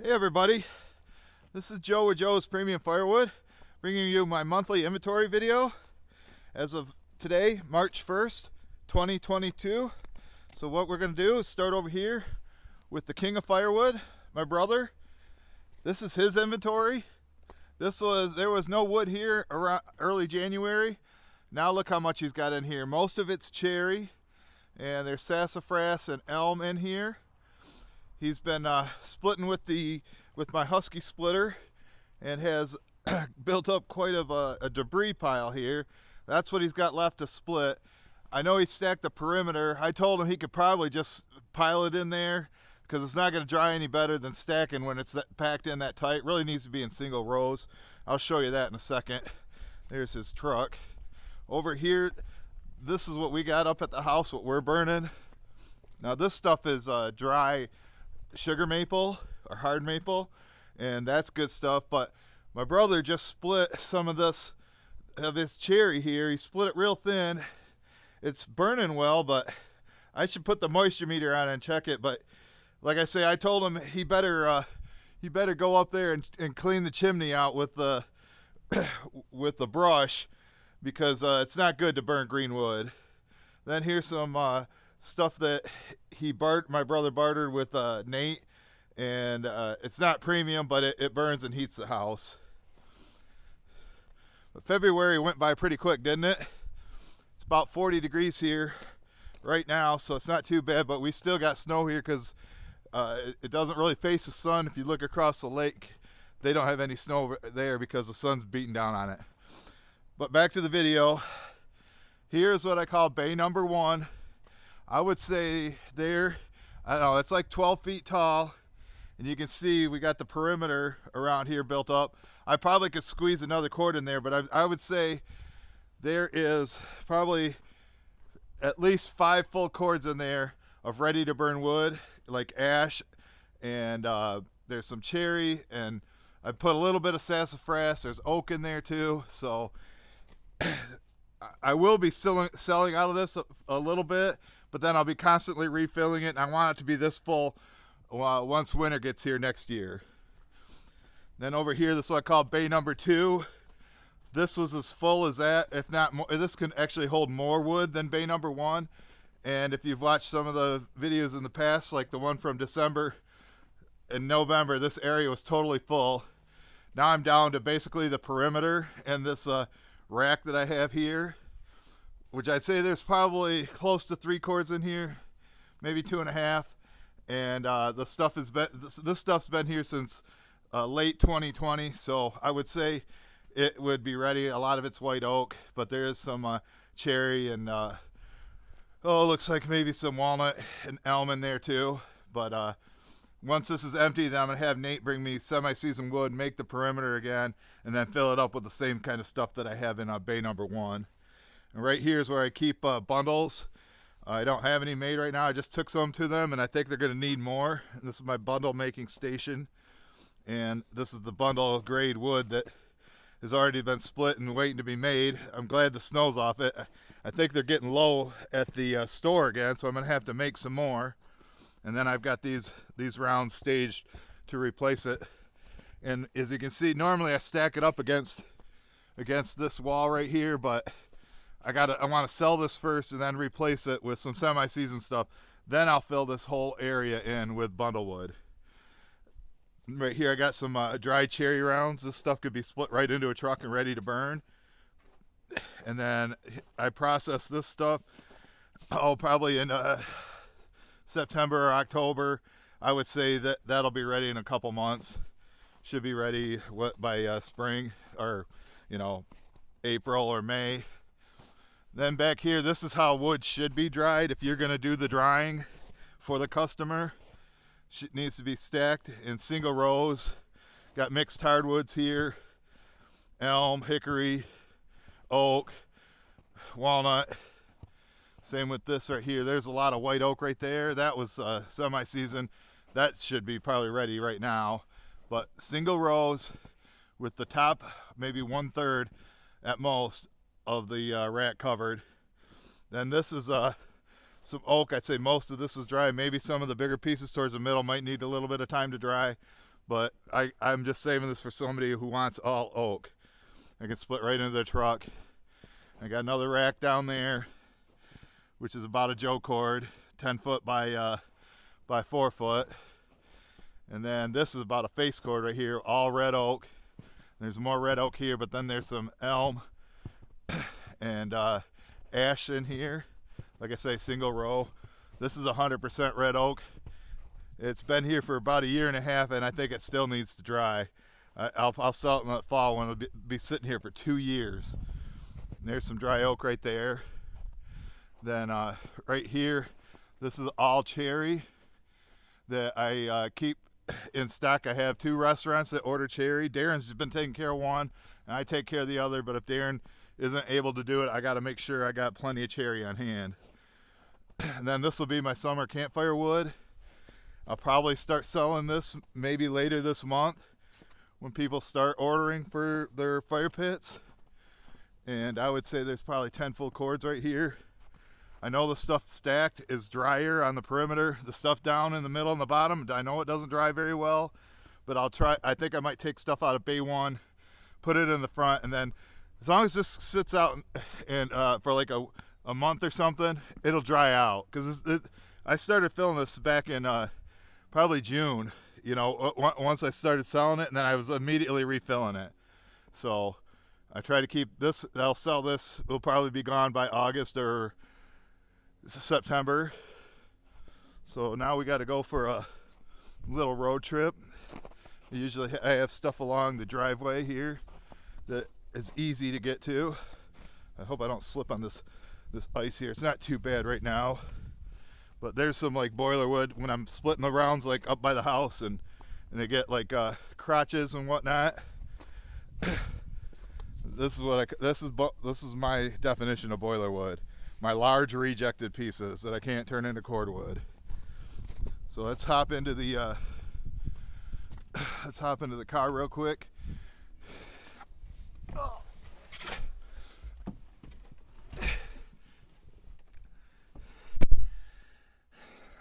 Hey everybody, this is Joe with Joe's Premium Firewood, bringing you my monthly inventory video as of today, March 1st, 2022. So what we're going to do is start over here with the King of Firewood, my brother. This is his inventory. There was no wood here around early January. Now look how much he's got in here. Most of it's cherry, and there's sassafras and elm in here. He's been splitting with my Husky splitter and has built up quite of a debris pile here. That's what he's got left to split. I know he stacked the perimeter. I told him he could probably just pile it in there because it's not going to dry any better than stacking when it's packed in that tight. It really needs to be in single rows. I'll show you that in a second. There's his truck. Over here, this is what we got up at the house, what we're burning. Now this stuff is dry sugar maple or hard maple, and that's good stuff. But my brother just split some of his cherry here. He split it real thin. It's burning well, but I should put the moisture meter on and check it. But like I say, I told him he better go up there and clean the chimney out with the with the brush, because it's not good to burn green wood. Then here's some stuff that my brother bartered with Nate, and it's not premium, but it burns and heats the house. But February went by pretty quick, didn't it? It's about 40 degrees here right now, so it's not too bad, but we still got snow here because it doesn't really face the sun. If you look across the lake, they don't have any snow there because the sun's beating down on it. But back to the video. Here's what I call bay number 1. I would say there, I don't know, it's like 12 feet tall, and you can see we got the perimeter around here built up. I probably could squeeze another cord in there, but I would say there is probably at least 5 full cords in there of ready to burn wood, like ash, and there's some cherry, and I put a little bit of sassafras. There's oak in there too, so I will be selling out of this a little bit, but then I'll be constantly refilling it, and I want it to be this full once winter gets here next year. Then over here, this is what I call bay number 2. This was as full as that, if not more. This can actually hold more wood than bay number 1. And if you've watched some of the videos in the past, like the one from December and November, this area was totally full. Now I'm down to basically the perimeter and this rack that I have here, which I'd say there's probably close to 3 cords in here, maybe 2.5. And this stuff's been here since late 2020, so I would say it would be ready. A lot of it's white oak, but there is some cherry and looks like maybe some walnut and elm in there too. But once this is empty, then I'm gonna have Nate bring me semi-seasoned wood, make the perimeter again, and then fill it up with the same kind of stuff that I have in bay number 1. And right here is where I keep bundles. I don't have any made right now. I just took some to them, and I think they're gonna need more. And this is my bundle making station, and this is the bundle grade wood that has already been split and waiting to be made. I'm glad the snow's off it. I think they're getting low at the store again, so I'm gonna have to make some more. And then I've got these rounds staged to replace it. And as you can see, normally I stack it up against this wall right here, but I want to sell this first and then replace it with some semi-seasoned stuff. Then I'll fill this whole area in with bundle wood. Right here I got some dry cherry rounds. This stuff could be split right into a truck and ready to burn. And then I process this stuff, probably in September or October. I would say that'll be ready in a couple months. Should be ready by spring, or April or May. Then back here, this is how wood should be dried if you're going to do the drying for the customer. It needs to be stacked in single rows. Got mixed hardwoods here: elm, hickory, oak, walnut. Same with this right here. There's a lot of white oak right there. That was semi-seasoned. That should be probably ready right now. But single rows with the top maybe 1/3 at most of the rack covered. Then this is some oak. I'd say most of this is dry. Maybe some of the bigger pieces towards the middle might need a little bit of time to dry, but I'm just saving this for somebody who wants all oak. I can split right into the truck. I got another rack down there, which is about a Joe cord, 10 foot by 4 foot. And then this is about a face cord right here, all red oak. There's more red oak here, but then there's some elm and ash in here. Like I say, single row. This is 100% red oak. It's been here for about a year and a half, and I think it still needs to dry. I'll sell it in the fall when it'll be sitting here for 2 years. And there's some dry oak right there. Then right here, this is all cherry that I keep in stock. I have 2 restaurants that order cherry. Darren's just been taking care of one, and I take care of the other, but if Darren isn't able to do it, I got to make sure I got plenty of cherry on hand. And then this will be my summer campfire wood. I'll probably start selling this maybe later this month when people start ordering for their fire pits. And I would say there's probably 10 full cords right here. I know the stuff stacked is drier on the perimeter. The stuff down in the middle and the bottom, I know it doesn't dry very well, but I'll try. I think I might take stuff out of bay 1, put it in the front, and then as long as this sits out and for like a month or something, it'll dry out. Because I started filling this back in probably June, you know, once I started selling it, and then I was immediately refilling it. So I try to keep this. I'll sell this. It'll probably be gone by August or September. So now we got to go for a little road trip. Usually I have stuff along the driveway here that is easy to get to. I hope I don't slip on this ice here. It's not too bad right now, but there's some like boiler wood when I'm splitting the rounds like up by the house, and they get like crotches and whatnot. This is my definition of boiler wood. My large rejected pieces that I can't turn into cordwood. So let's hop into the car real quick.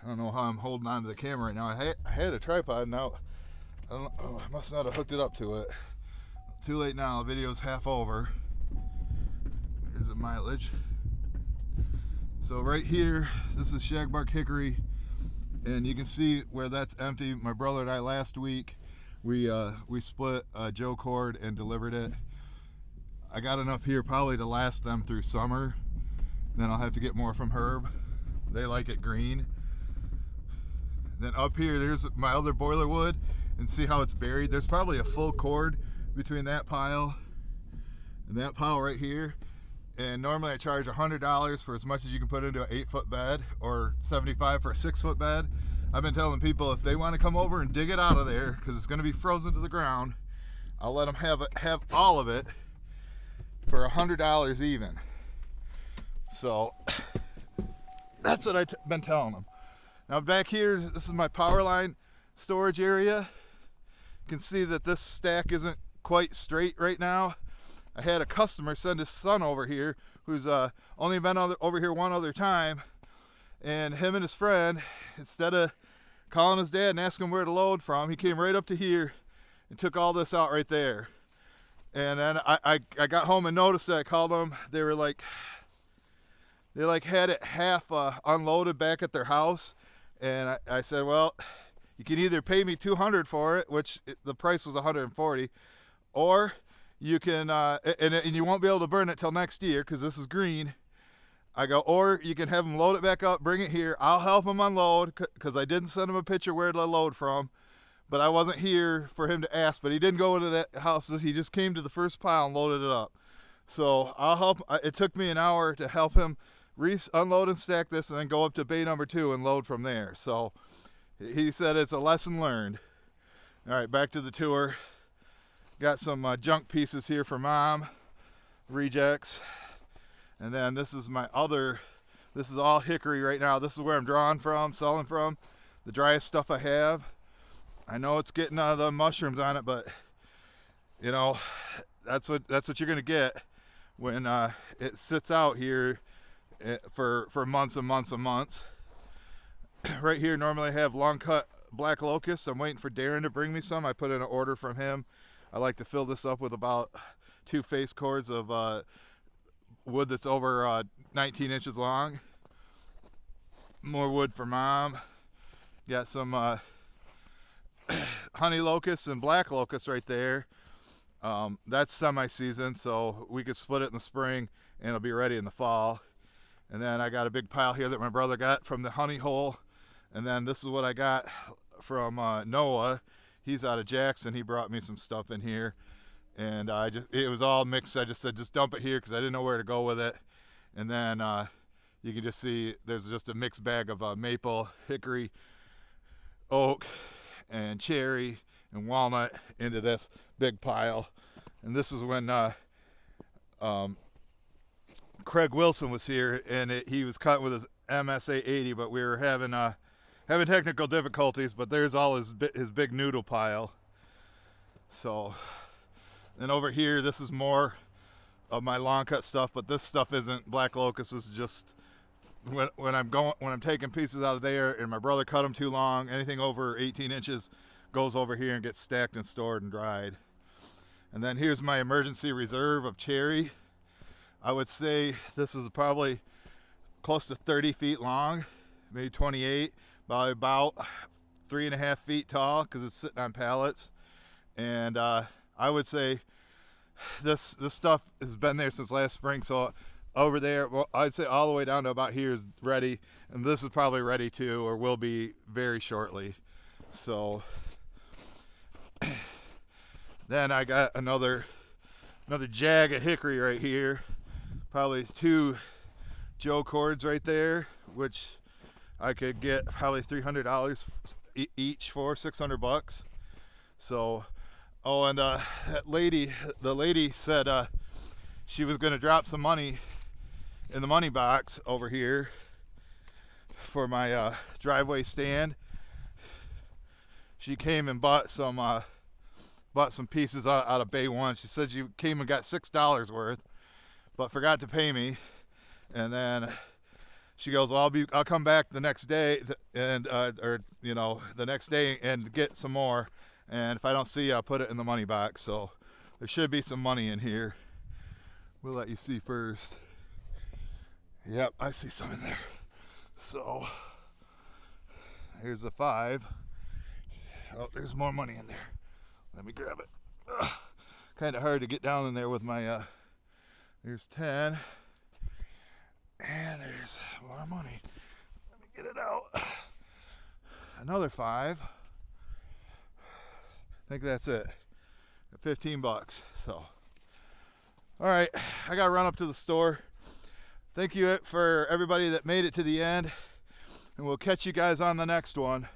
I don't know how I'm holding on to the camera right now. I had a tripod. Now I don't know, I must not have hooked it up to it. Too late now. The video's half over. Here's the mileage. So right here, this is shagbark hickory, and you can see where that's empty. My brother and I last week, we split a Joe cord and delivered it. I got enough here probably to last them through summer. Then I'll have to get more from Herb. They like it green. Then up here, there's my other boiler wood, and see how it's buried. There's probably a full cord between that pile and that pile right here. And normally I charge $100 for as much as you can put into an 8-foot bed, or $75 for a 6-foot bed. I've been telling people if they want to come over and dig it out of there, because it's going to be frozen to the ground, I'll let them have all of it for $100 even. So that's what I've been telling them. Now back here, this is my power line storage area. You can see that this stack isn't quite straight right now. I had a customer send his son over here, who's only been over here one other time, and him and his friend, instead of calling his dad and asking him where to load from, he came right up to here and took all this out right there. And then I got home and noticed that. I called them. They had it half unloaded back at their house, and I said, well, you can either pay me $200 for it, which the price was $140, or you can and you won't be able to burn it till next year because this is green. I go, or you can have them load it back up, bring it here. I'll help them unload, because I didn't send him a picture where to load from, but I wasn't here for him to ask. But he didn't go into that house. He just came to the first pile and loaded it up. So I'll help. It took me an hour to help him unload and stack this, and then go up to bay number 2 and load from there. So he said it's a lesson learned. All right, back to the tour. Got some junk pieces here for Mom, rejects. And then this is my other, this is all hickory right now. This is where I'm drawing from, selling from, the driest stuff I have. I know it's getting the mushrooms on it, but you know, that's what you're gonna get when it sits out here for months and months and months. Right here, normally I have long cut black locust. I'm waiting for Darren to bring me some. I put in an order from him. I like to fill this up with about 2 face cords of wood that's over 19 inches long. More wood for Mom. Got some honey locusts and black locusts right there. That's semi-season, so we could split it in the spring and it'll be ready in the fall. And then I got a big pile here that my brother got from the honey hole. And then this is what I got from Noah. He's out of Jackson. He brought me some stuff in here, and it was all mixed. I just said just dump it here because I didn't know where to go with it. And then you can just see there's just a mixed bag of maple, hickory, oak, and cherry and walnut into this big pile. And this is when Craig Wilson was here, and he was cutting with his MSA 80, but we were having technical difficulties. But there's all his big noodle pile. So then over here, this is more of my long cut stuff, but this stuff isn't black locust. This is just when I'm taking pieces out of there and my brother cut them too long, anything over 18 inches goes over here and gets stacked and stored and dried. And then here's my emergency reserve of cherry. I would say this is probably close to 30 feet long, maybe 28, by about 3.5 feet tall because it's sitting on pallets. And I would say this stuff has been there since last spring. So over there, well, I'd say all the way down to about here is ready, and this is probably ready too, or will be very shortly. So then I got another jag of hickory right here, probably 2 Joe cords right there, which I could get probably $300 each for, $600. So, oh, and the lady said she was gonna drop some money in the money box over here for my driveway stand. She came and bought some pieces out of Bay 1. She said she came and got $6 worth, but forgot to pay me. And then she goes, well, I'll come back the next day and the next day and get some more. And if I don't see you, I'll put it in the money box. So there should be some money in here. We'll let you see first. Yep, I see some in there. So here's the 5. Oh, there's more money in there. Let me grab it. Kind of hard to get down in there with my there's 10. And there's more money. Let me get it out. Another 5. I think that's it. $15. So, all right, I gotta run up to the store. Thank you for everybody that made it to the end, and we'll catch you guys on the next one.